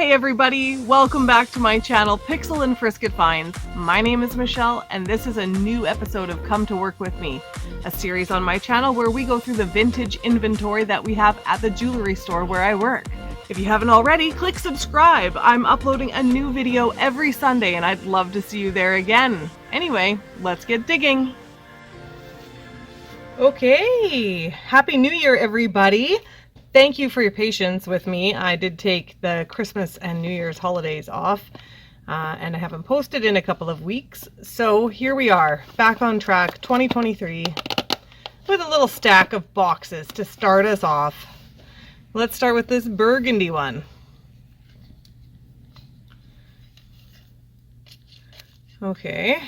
Hey everybody, welcome back to my channel Pixel and Frisket Finds. My name is Michelle and this is a new episode of Come to Work With Me, a series on my channel where we go through the vintage inventory that we have at the jewelry store where I work. If you haven't already, click subscribe. I'm uploading a new video every Sunday and I'd love to see you there again. Anyway, let's get digging. Okay, Happy New Year everybody. Thank you for your patience with me. I did take the Christmas and New Year's holidays off and I haven't posted in a couple of weeks. So here we are, back on track 2023 with a little stack of boxes to start us off. Let's start with this burgundy one. Okay,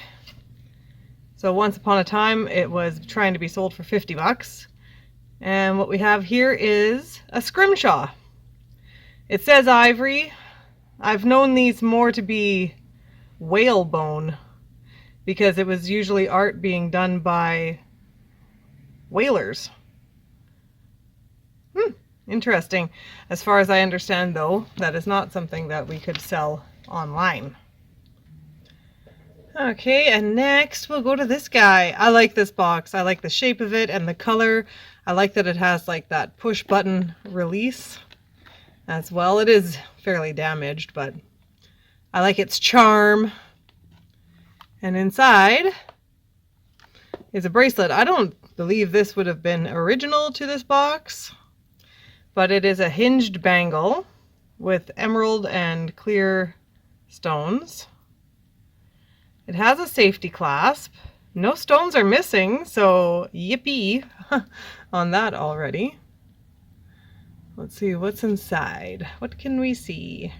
so once upon a time it was trying to be sold for 50 bucks. And what we have here is a scrimshaw. It says ivory. I've known these more to be whalebone because it was usually art being done by whalers. Interesting. As far as I understand though, that is not something that we could sell online. Okay, and next we'll go to this guy. I like this box. I like the shape of it and the color. I like that it has like that push button release as well. It is fairly damaged, but I like its charm. And inside is a bracelet. I don't believe this would have been original to this box, but it is a hinged bangle with emerald and clear stones. It has a safety clasp. No stones are missing, so yippee on that already. Let's see what's inside. What can we see?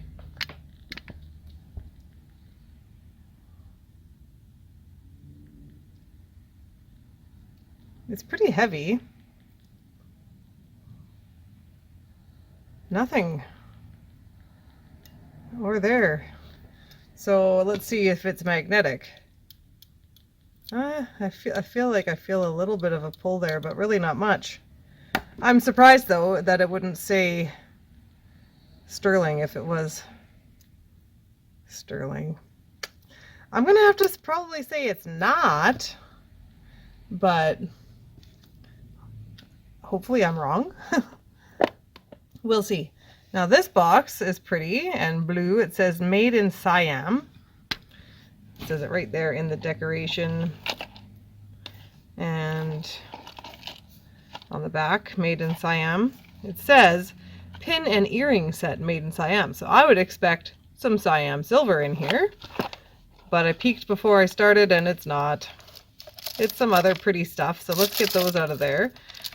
It's pretty heavy. Nothing or there. So let's see if it's magnetic. I feel like I feel a little bit of a pull there, but really not much. I'm surprised though that it wouldn't say sterling if it was sterling. I'm gonna have to probably say it's not, but hopefully I'm wrong. We'll see. Now this box is pretty and blue. It says made in Siam. It says it right there in the decoration. And on the back, made in Siam. It says pin and earring set made in Siam. So I would expect some Siam silver in here. But I peeked before I started and it's not. It's some other pretty stuff. So let's get those out of there.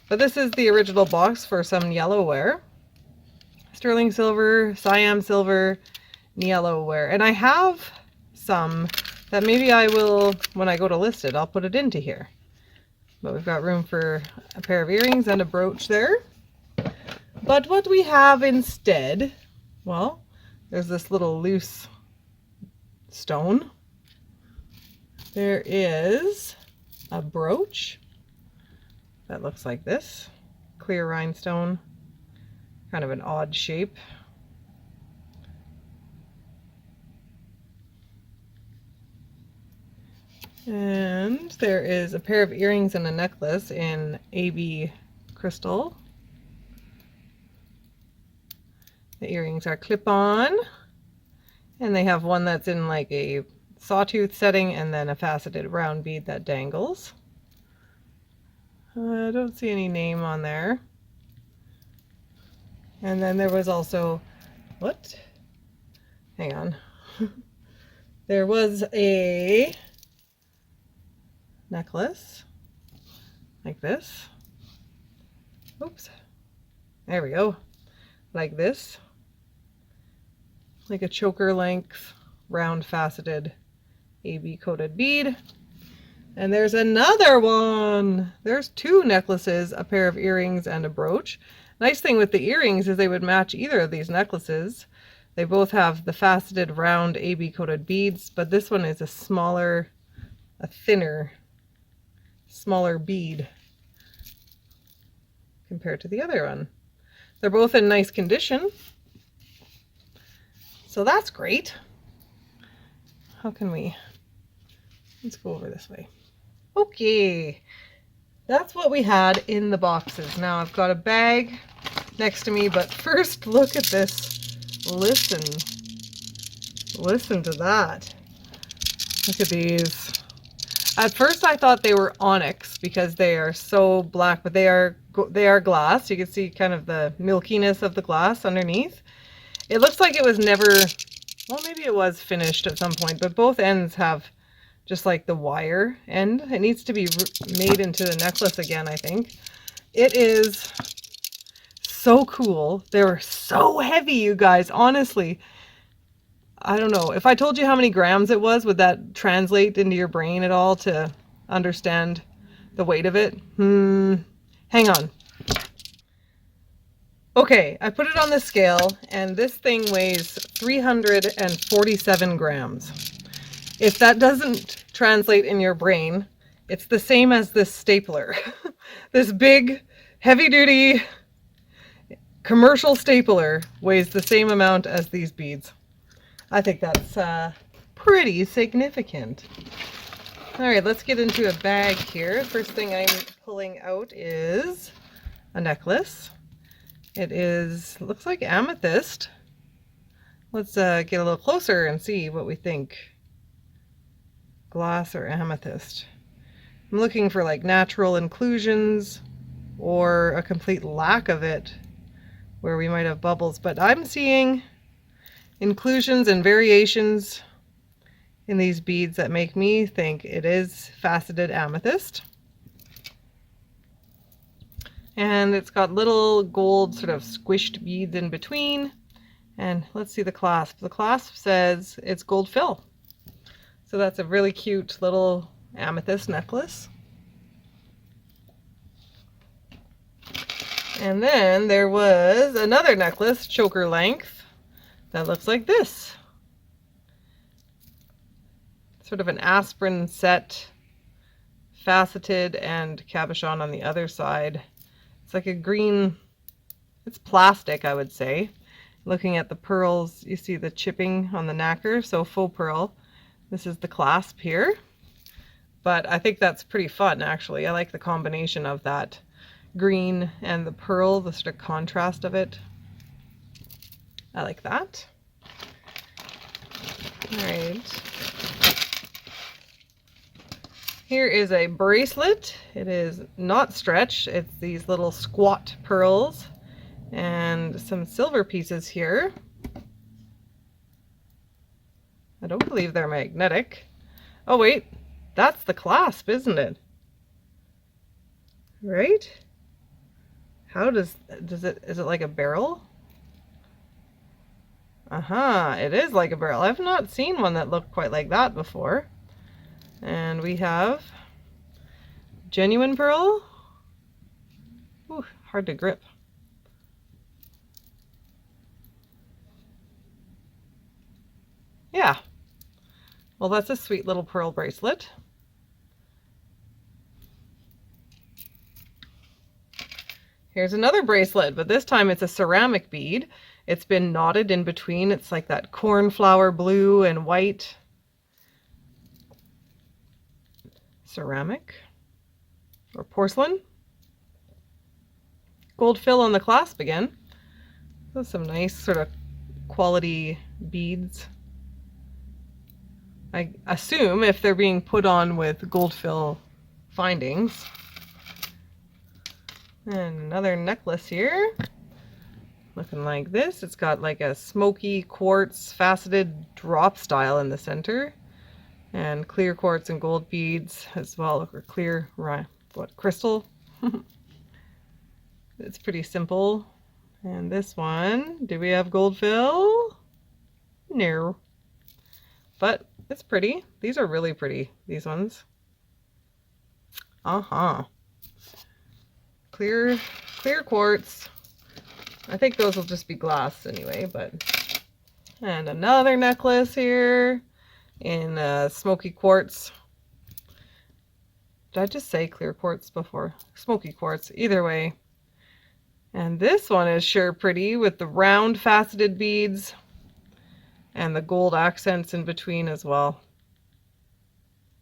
But this is the original box for some yellowware. Sterling silver, Siam silver, yellowware. And I have some that maybe I will, when I go to list it, I'll put it into here. But we've got room for a pair of earrings and a brooch there. But what we have instead, well, there's this little loose stone. There is a brooch that looks like this, clear rhinestone, kind of an odd shape. And there is a pair of earrings and a necklace in AB crystal. The earrings are clip-on, and they have one that's in like a sawtooth setting and then a faceted round bead that dangles. I don't see any name on there. And then there was also, what? Hang on. There was a necklace like this. Oops. There we go. Like this. Like a choker length, round faceted AB coated bead. And there's another one. There's two necklaces, a pair of earrings and a brooch. Nice thing with the earrings is they would match either of these necklaces. They both have the faceted round AB coated beads, but this one is a smaller, a thinner, smaller bead compared to the other one. They're both in nice condition. So that's great. How can we, let's go over this way. Okay, that's what we had in the boxes. Now I've got a bag next to me, but first look at this. Listen to that. Look at these. At first I thought they were onyx because they are so black, but they are glass. You can see kind of the milkiness of the glass underneath. It looks like it was never, well, maybe it was finished at some point, but both ends have just like the wire end. It needs to be made into the necklace again, I think. It is so cool. They're so heavy, you guys, honestly. I don't know. If I told you how many grams it was, would that translate into your brain at all to understand the weight of it? Hang on. Okay, I put it on the scale, and this thing weighs 347 grams. If that doesn't translate in your brain, it's the same as this stapler. This big, heavy-duty commercial stapler weighs the same amount as these beads. I think that's pretty significant. All right, let's get into a bag here. First thing I'm pulling out is a necklace. It looks like amethyst. Let's get a little closer and see what we think. Glass or amethyst. I'm looking for like natural inclusions or a complete lack of it where we might have bubbles, but I'm seeing inclusions and variations in these beads that make me think it is faceted amethyst. And it's got little gold sort of squished beads in between. And let's see the clasp. The clasp says it's gold fill. So that's a really cute little amethyst necklace. And then there was another necklace, choker length, that looks like this. Sort of an aspirin set, faceted, and cabochon on the other side. It's like a green, it's plastic, I would say. Looking at the pearls, you see the chipping on the nacre, so faux pearl. This is the clasp here. But I think that's pretty fun, actually. I like the combination of that green and the pearl, the sort of contrast of it. I like that. All right. Here is a bracelet. It is not stretch. It's these little squat pearls and some silver pieces here. I don't believe they're magnetic. Oh wait, that's the clasp, isn't it? Right? How is it like a barrel? It is like a barrel. I've not seen one that looked quite like that before. And we have genuine pearl. Ooh, hard to grip. Yeah. Well, that's a sweet little pearl bracelet. Here's another bracelet, but this time it's a ceramic bead. It's been knotted in between. It's like that cornflower blue and white. Ceramic or porcelain. Gold fill on the clasp again. Those are some nice sort of quality beads. I assume if they're being put on with gold fill findings. And another necklace here. Looking like this. It's got like a smoky quartz faceted drop style in the center. And clear quartz and gold beads as well, or clear, what, crystal? It's pretty simple. And this one, do we have gold fill? No. But it's pretty. These are really pretty, these ones. Clear quartz. I think those will just be glass anyway, but. And another necklace here in smoky quartz. Did I just say clear quartz before? Smoky quartz, either way. And this one is sure pretty with the round faceted beads and the gold accents in between as well.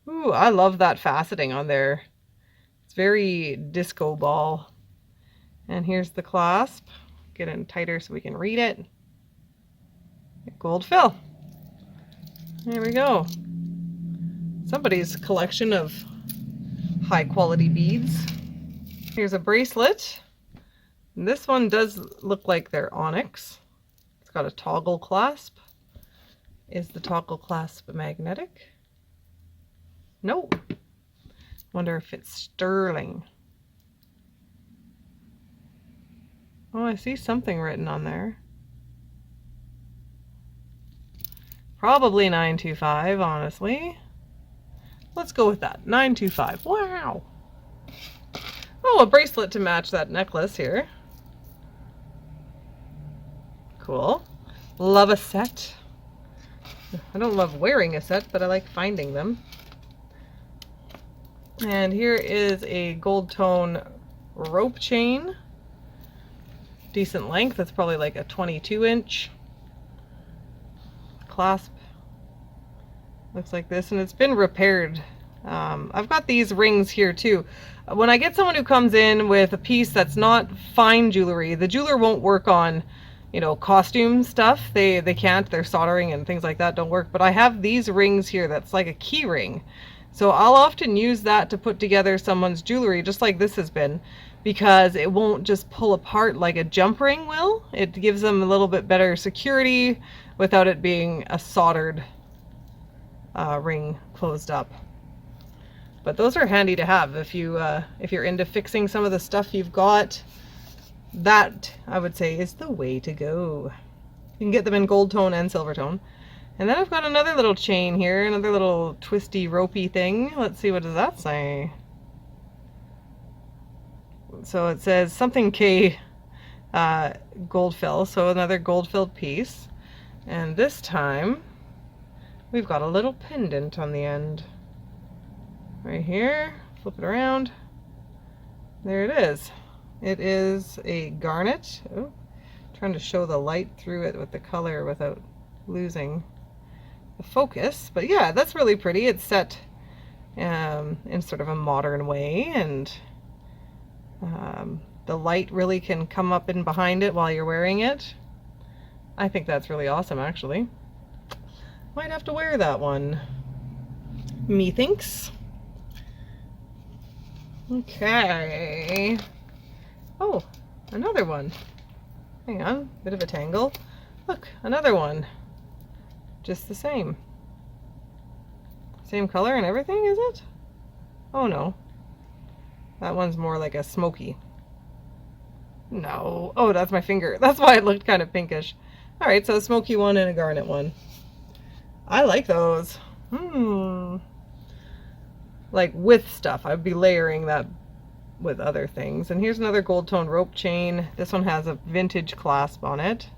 Ooh, I love that faceting on there. It's very disco ball. And here's the clasp. Get in tighter so we can read it. Gold fill. There we go. Somebody's collection of high quality beads. Here's a bracelet. And this one does look like they're onyx. It's got a toggle clasp. Is the toggle clasp magnetic? No. Wonder if it's sterling. Oh, I see something written on there. Probably 925, honestly. Let's go with that. 925. Wow. Oh, a bracelet to match that necklace here. Cool. Love a set. I don't love wearing a set, but I like finding them. And here is a gold tone rope chain. Decent length. It's probably like a 22-inch. Clasp. Looks like this, and it's been repaired. I've got these rings here too. When I get someone who comes in with a piece that's not fine jewelry, the jeweler won't work on, you know, costume stuff. They can't. Their soldering and things like that don't work. But I have these rings here that's like a key ring. So I'll often use that to put together someone's jewelry, just like this has been, because it won't just pull apart like a jump ring will. It gives them a little bit better security without it being a soldered ring closed up. But those are handy to have if you're into fixing some of the stuff you've got. That, I would say, is the way to go. You can get them in gold tone and silver tone. And then I've got another little chain here, another little twisty ropey thing. Let's see, what does that say? So it says something K gold fill, so another gold filled piece. And this time we've got a little pendant on the end. Right here, flip it around. There it is. It is a garnet. Oh, trying to show the light through it with the color without losing the focus. But yeah, that's really pretty. It's set in sort of a modern way, and the light really can come up in behind it while you're wearing it. I think that's really awesome, actually. Might have to wear that one, methinks. Okay. Oh, another one. Hang on, bit of a tangle. Look, another one. Just the same. Same color and everything, is it? Oh no. That one's more like a smoky. No. Oh, that's my finger. That's why it looked kind of pinkish. Alright, so a smoky one and a garnet one. I like those. Like with stuff. I'd be layering that with other things. And here's another gold tone rope chain. This one has a vintage clasp on it.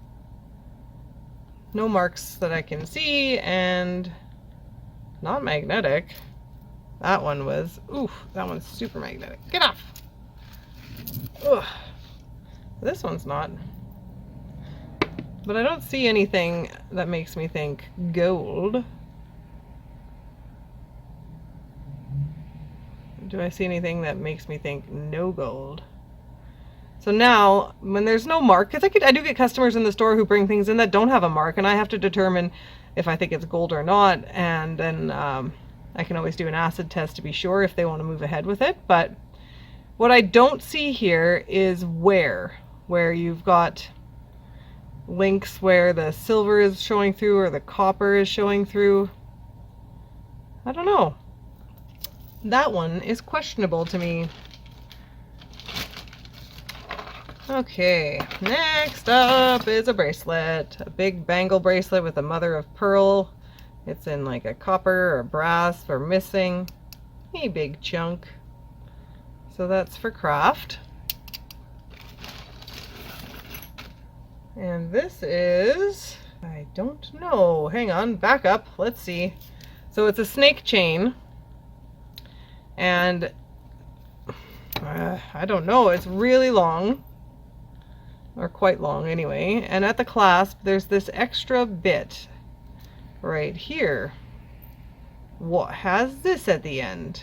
No marks that I can see, and not magnetic. That one was, oof, that one's super magnetic. Get off! Ugh. This one's not. But I don't see anything that makes me think gold. Do I see anything that makes me think no gold? So now, when there's no mark, because I do get customers in the store who bring things in that don't have a mark, and I have to determine if I think it's gold or not, and then I can always do an acid test to be sure if they want to move ahead with it. But what I don't see here is where you've got links where the silver is showing through or the copper is showing through. I don't know. That one is questionable to me. Okay, next up is a bracelet. A big bangle bracelet with a mother of pearl. It's in like a copper or brass or missing. A big chunk. So that's for craft. And this is, I don't know. Hang on, back up. Let's see. So it's a snake chain. And I don't know, it's really long, or quite long anyway, and at the clasp there's this extra bit. right here. What has this at the end?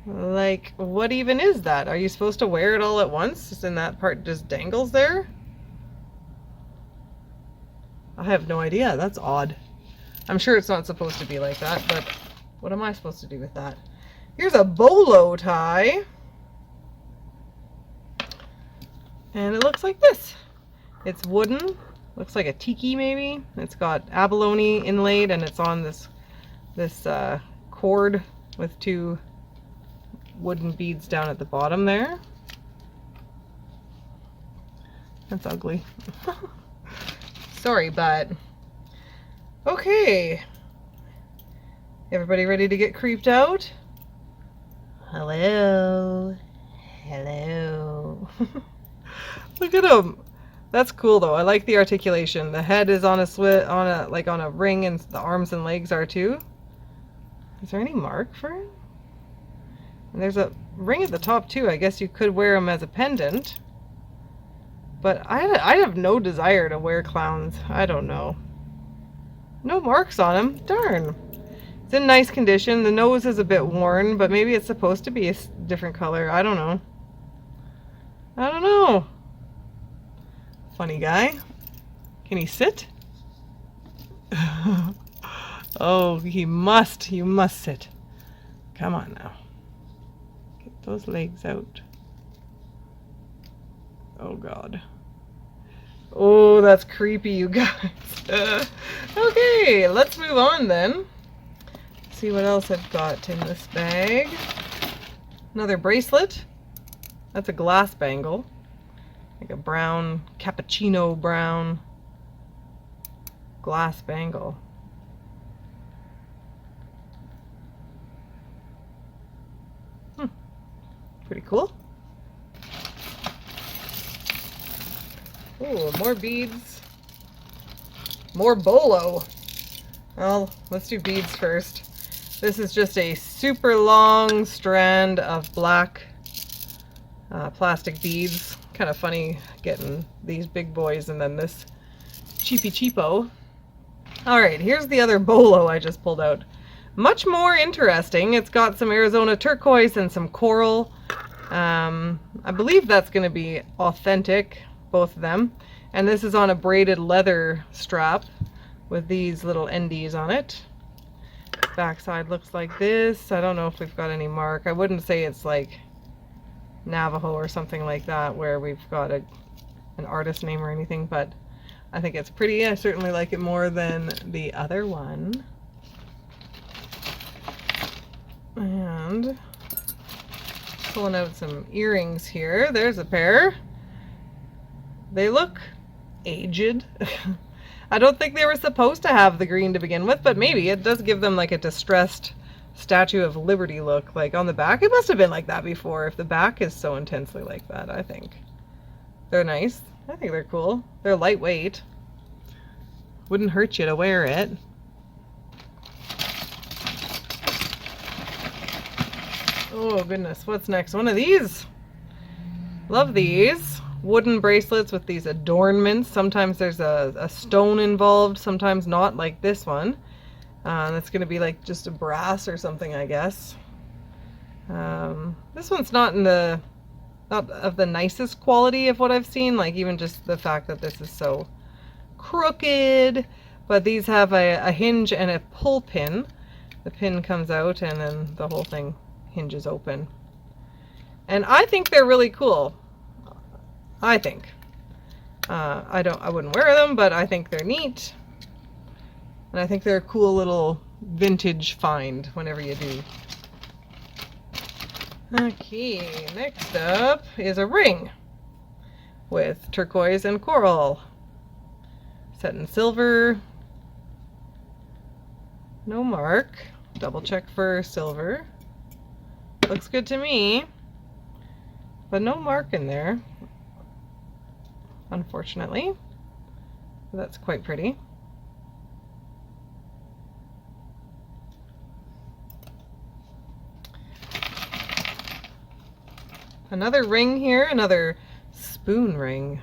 Like, what even is that? Are you supposed to wear it all at once and that part just dangles there? I have no idea. That's odd. I'm sure it's not supposed to be like that, but what am I supposed to do with that? Here's a bolo tie. And it looks like this. It's wooden. Looks like a tiki maybe. It's got abalone inlaid and it's on this cord with two wooden beads down at the bottom there. That's ugly. Sorry, but okay. Everybody ready to get creeped out? Hello. Hello. Look at him. That's cool though. I like the articulation. The head is on a ring and the arms and legs are too. Is there any mark for it? And there's a ring at the top too. I guess you could wear them as a pendant. But I have no desire to wear clowns. I don't know. No marks on them. Darn. It's in nice condition. The nose is a bit worn, but maybe it's supposed to be a different color. I don't know. I don't know. Funny guy. Can he sit? Oh, you must sit. Come on now. Get those legs out. Oh God. Oh, that's creepy, you guys. Okay, let's move on then. See what else I've got in this bag. Another bracelet. That's a glass bangle. Like a brown, cappuccino brown glass bangle. Pretty cool. Ooh, more beads. More bolo. Well, let's do beads first. This is just a super long strand of black plastic beads. Kind of funny getting these big boys and then this cheapo. Alright, here's the other bolo I just pulled out. Much more interesting. It's got some Arizona turquoise and some coral. I believe that's going to be authentic, both of them. And this is on a braided leather strap with these little endies on it. Backside looks like this. I don't know if we've got any mark. I wouldn't say it's like Navajo or something like that where we've got an artist name or anything, but I think it's pretty. I certainly like it more than the other one. And pulling out some earrings here. There's a pair. They look aged. I don't think they were supposed to have the green to begin with, but maybe it does give them like a distressed Statue of Liberty look. Like on the back, it must have been like that before if the back is so intensely like that. I think they're nice. I think they're cool. They're lightweight. Wouldn't hurt you to wear it. Oh goodness, what's next? One of these. Love these. Wooden bracelets with these adornments. Sometimes there's a stone involved, sometimes not, like this one. That's going to be like just a brass or something, I guess. This one's not of the nicest quality of what I've seen, like even just the fact that this is so crooked. But these have a hinge and a pull pin. The pin comes out and then the whole thing hinges open. And I think they're really cool. I think. I wouldn't wear them, but I think they're neat. And I think they're a cool little vintage find whenever you do. Okay, next up is a ring with turquoise and coral. Set in silver. No mark. Double check for silver. Looks good to me. But no mark in there, unfortunately. That's quite pretty. Another ring here, another spoon ring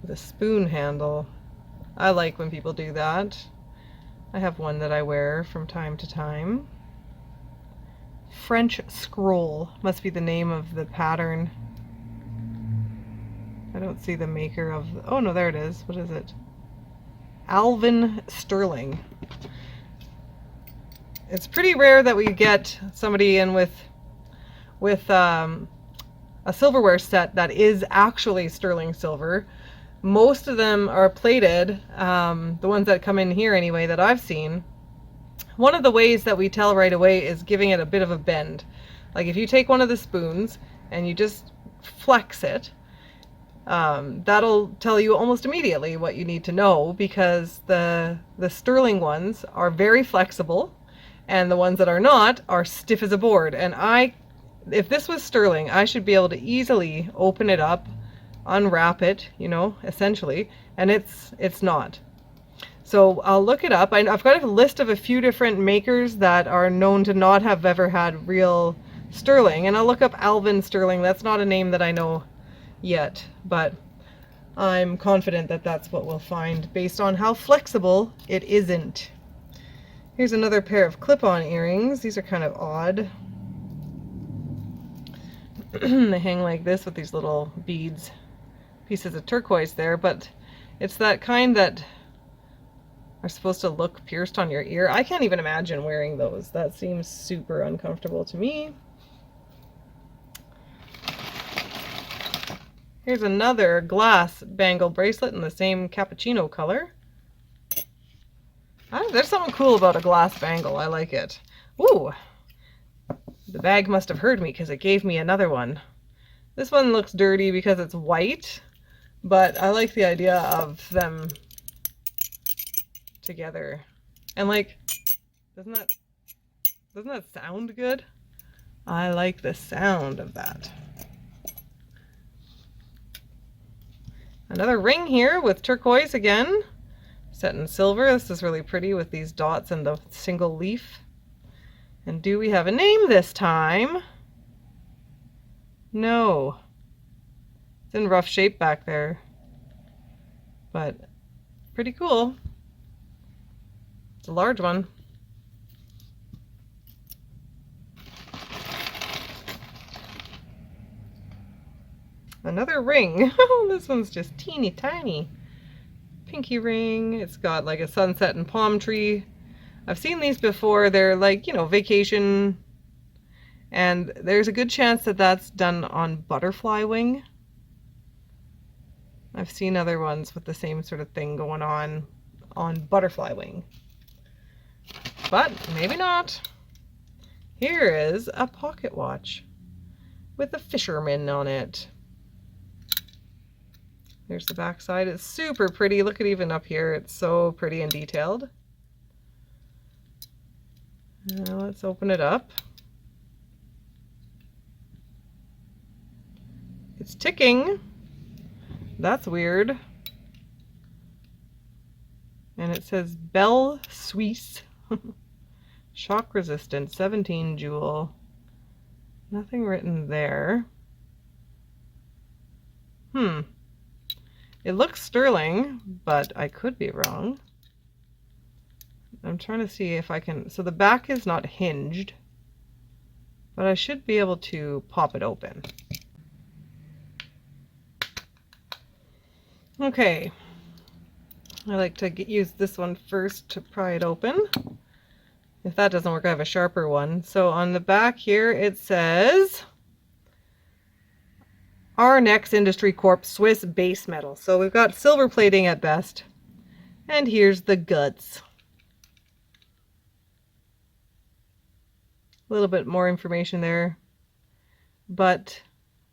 with a spoon handle. I like when people do that. I have one that I wear from time to time. French scroll must be the name of the pattern. I don't see the maker of, oh no, there it is. What is it? Alvin Sterling. It's pretty rare that we get somebody in with a silverware set that is actually sterling silver. Most of them are plated, the ones that come in here anyway that I've seen. One of the ways that we tell right away is giving it a bit of a bend. Like if you take one of the spoons and you just flex it, that'll tell you almost immediately what you need to know, because the sterling ones are very flexible and the ones that are not are stiff as a board. And if this was sterling, I should be able to easily open it up, unwrap it, you know, essentially, and it's not. So I'll look it up. I've got a list of a few different makers that are known to not have ever had real sterling, and I'll look up Alvin Sterling. That's not a name that I know yet, but I'm confident that that's what we'll find based on how flexible it isn't. Here's another pair of clip-on earrings. These are kind of odd. They hang like this with these little beads, pieces of turquoise there, but it's that kind that are supposed to look pierced on your ear. I can't even imagine wearing those. That seems super uncomfortable to me. Here's another glass bangle bracelet in the same cappuccino color. There's something cool about a glass bangle. I like it. Ooh, the bag must have heard me because it gave me another one. This one looks dirty because it's white, but I like the idea of them together. And like, doesn't that sound good? I like the sound of that. Another ring here with turquoise again, set in silver. This is really pretty with these dots and the single leaf. And do we have a name this time? No. It's in rough shape back there, but pretty cool. It's a large one. Another ring. This one's just teeny tiny. Pinky ring. It's got like a sunset and palm tree. I've seen these before. They're like, you know, vacation. And there's a good chance that that's done on butterfly wing. I've seen other ones with the same sort of thing going on butterfly wing. But maybe not. Here is a pocket watch with a fisherman on it. Here's the back side. It's super pretty. Look at even up here. It's so pretty and detailed. Now let's open it up. It's ticking. That's weird. And it says Belle Suisse. Shock resistant, 17 jewel. Nothing written there. It looks sterling, but I could be wrong. I'm trying to see if I can, so the back is not hinged, but I should be able to pop it open. Okay, I like to use this one first to pry it open. If that doesn't work, I have a sharper one. So on the back here it says Arnex Industry Corp Swiss base metal. So we've got silver plating at best. And here's the guts. A little bit more information there, but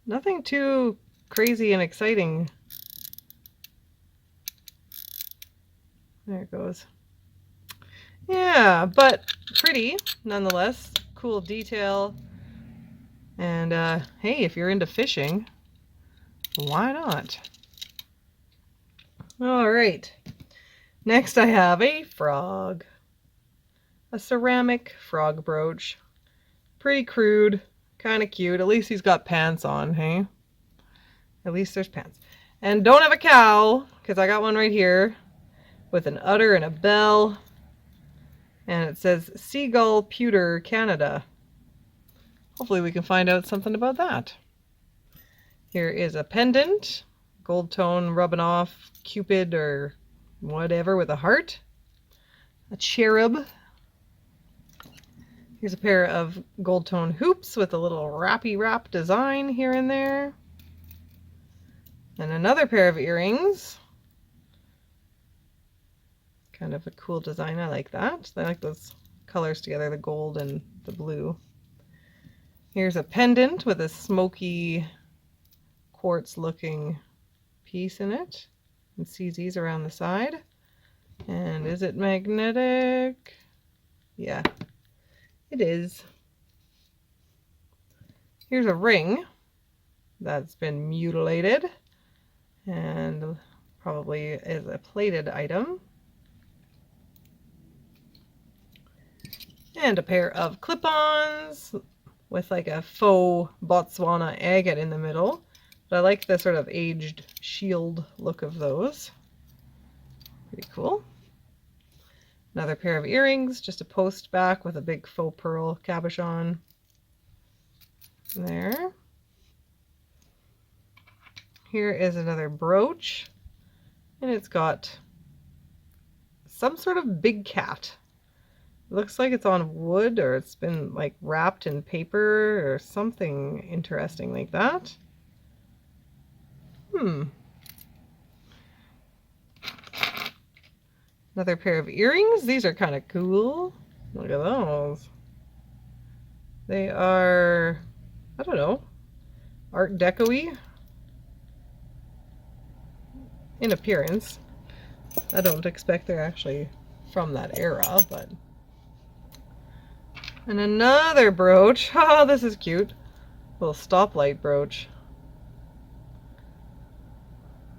nothing too crazy and exciting. There it goes. Yeah, but pretty nonetheless. Cool detail. And hey, if you're into fishing, why not? All right. Next I have a frog. A ceramic frog brooch. Pretty crude, kind of cute. At least he's got pants on, hey? At least there's pants. And don't have a cow, because I got one right here. with an udder and a bell. And it says Seagull Pewter, Canada. Hopefully we can find out something about that. Here is a pendant, gold tone rubbing off Cupid or whatever with a heart. A cherub. Here's a pair of gold tone hoops with a little wrappy wrap design here and there. And another pair of earrings. Kind of a cool design. I like that. I like those colors together, the gold and the blue. Here's a pendant with a smoky quartz looking piece in it. And CZ's around the side. And is it magnetic? Yeah, it is. Here's a ring that's been mutilated and probably is a plated item. And a pair of clip-ons with like a faux Botswana agate in the middle. But I like the sort of aged shield look of those. Pretty cool. Another pair of earrings, just a post back with a big faux pearl cabochon there. Here is another brooch, and it's got some sort of big cat. It looks like it's on wood, or it's been like wrapped in paper or something interesting like that. Another pair of earrings. These are kind of cool. Look at those. They are, I don't know, Art Deco-y in appearance. I don't expect they're actually from that era, but... And another brooch. Oh, this is cute. Little stoplight brooch.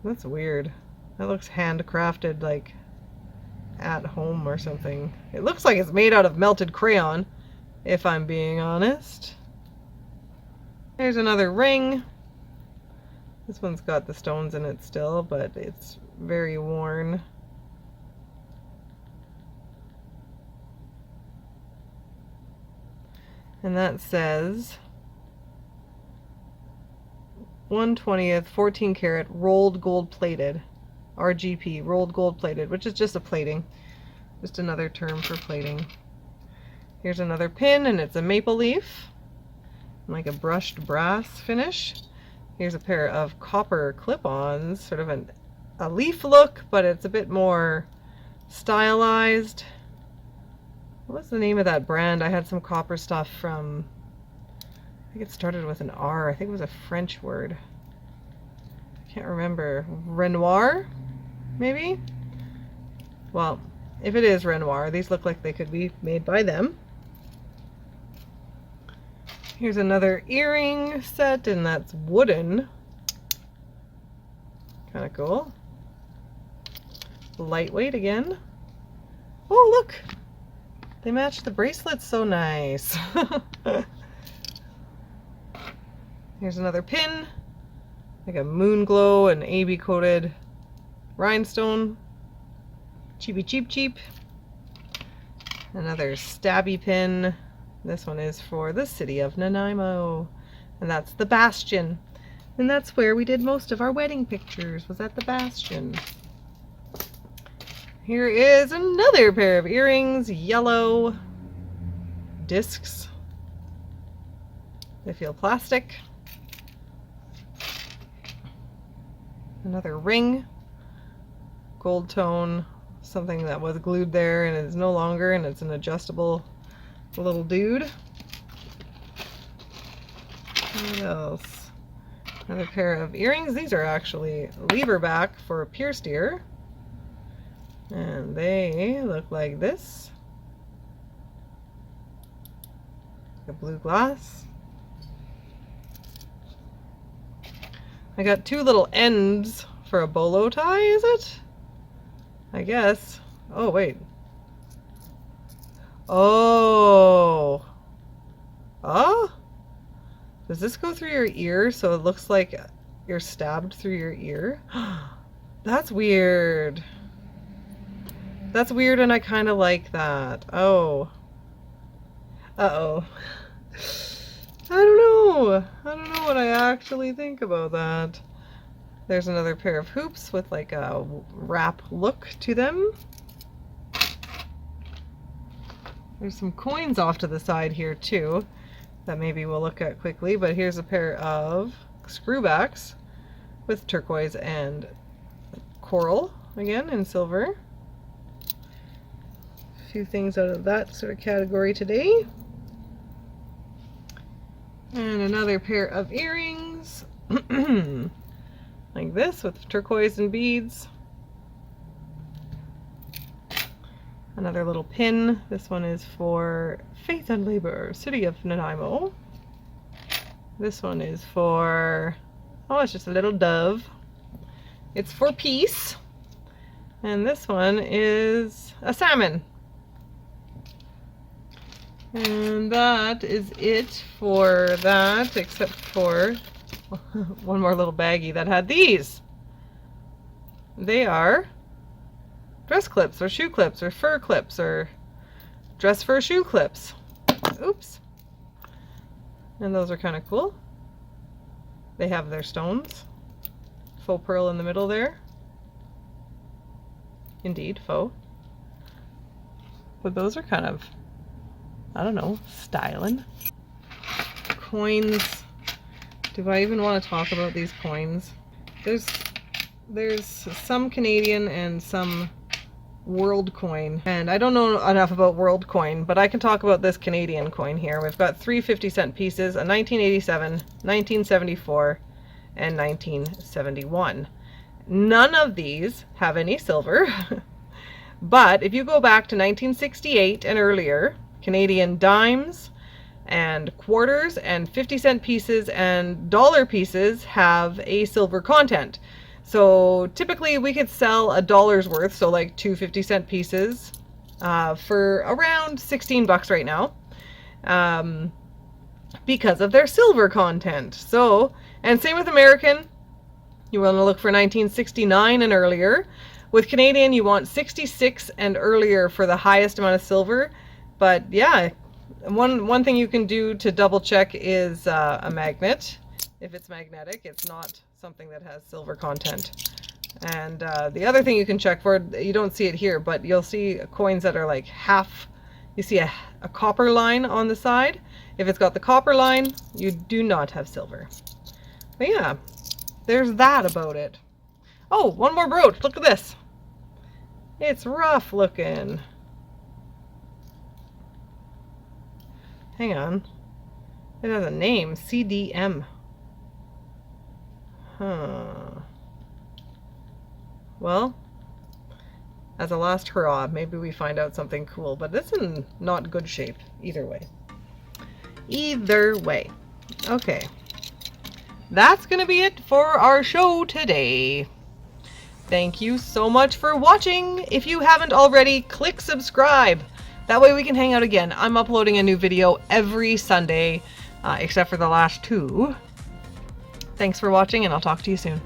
That's weird. That looks handcrafted, like at home or something. It looks like it's made out of melted crayon, if I'm being honest. There's another ring. This one's got the stones in it still, but it's very worn. And that says 1/20th 14 karat rolled gold plated. RGP, rolled gold plated, which is just a plating. Just another term for plating. Here's another pin, and it's a maple leaf, like a brushed brass finish. Here's a pair of copper clip-ons, sort of a leaf look, but it's a bit more stylized. What's the name of that brand? I had some copper stuff from, I think it started with an R. I think it was a French word. I can't remember. Renoir, maybe? Well, if it is Renoir, these look like they could be made by them. Here's another earring set, and that's wooden. Kind of cool. Lightweight again. Oh, look! They match the bracelets so nice. Here's another pin. Like a moon glow and AB coated rhinestone. Cheapy cheap cheap. Another stabby pin. This one is for the city of Nanaimo. And that's the Bastion. And that's where we did most of our wedding pictures, was at the Bastion. Here is another pair of earrings, yellow discs. They feel plastic. Another ring, gold tone, something that was glued there and is no longer, and it's an adjustable little dude. What else? Another pair of earrings. These are actually lever back for a pierced ear. And they look like this. A blue glass. I got two little ends for a bolo tie, is it? I guess. Oh, wait. Oh. Oh? Does this go through your ear so it looks like you're stabbed through your ear? That's weird. That's weird, and I kind of like that. Oh. Uh-oh. I don't know. I don't know what I actually think about that. There's another pair of hoops with like a wrap look to them. There's some coins off to the side here too that maybe we'll look at quickly, but here's a pair of screwbacks with turquoise and coral, again in silver. A few things out of that sort of category today. And another pair of earrings like this with turquoise and beads. Another little pin. This one is for Faith and Labor, City of Nanaimo. This one is for, oh, it's just a little dove. It's for peace. And this one is a salmon. And that is it for that, except for one more little baggie that had these. They are dress clips or shoe clips or fur clips or dress fur shoe clips. Oops. And those are kind of cool. They have their stones. Faux pearl in the middle there. Indeed, faux. But those are kind of, I don't know, styling. Coins. Do I even want to talk about these coins? There's some Canadian and some world coin, and I don't know enough about world coin, but I can talk about this Canadian coin here. We've got 3 50-cent pieces, a 1987, 1974, and 1971. None of these have any silver, but if you go back to 1968 and earlier, Canadian dimes and quarters and 50-cent pieces and dollar pieces have a silver content. So typically we could sell $1's worth, so like 2 50-cent pieces for around 16 bucks right now, because of their silver content. So, and same with American, you want to look for 1969 and earlier. With Canadian, you want 66 and earlier for the highest amount of silver. But yeah, one thing you can do to double check is a magnet. If it's magnetic, it's not something that has silver content. And the other thing you can check for, you don't see it here, but you'll see coins that are like half, you see a copper line on the side. If it's got the copper line, you do not have silver. But yeah, there's that about it. Oh, one more brooch, look at this. It's rough looking. Hang on, it has a name, CDM. Well, as a last hurrah, maybe we find out something cool, but it's in not good shape either way. Either way. Okay. That's gonna be it for our show today. Thank you so much for watching. If you haven't already, click subscribe. That way we can hang out again. I'm uploading a new video every Sunday, except for the last 2. Thanks for watching, and I'll talk to you soon.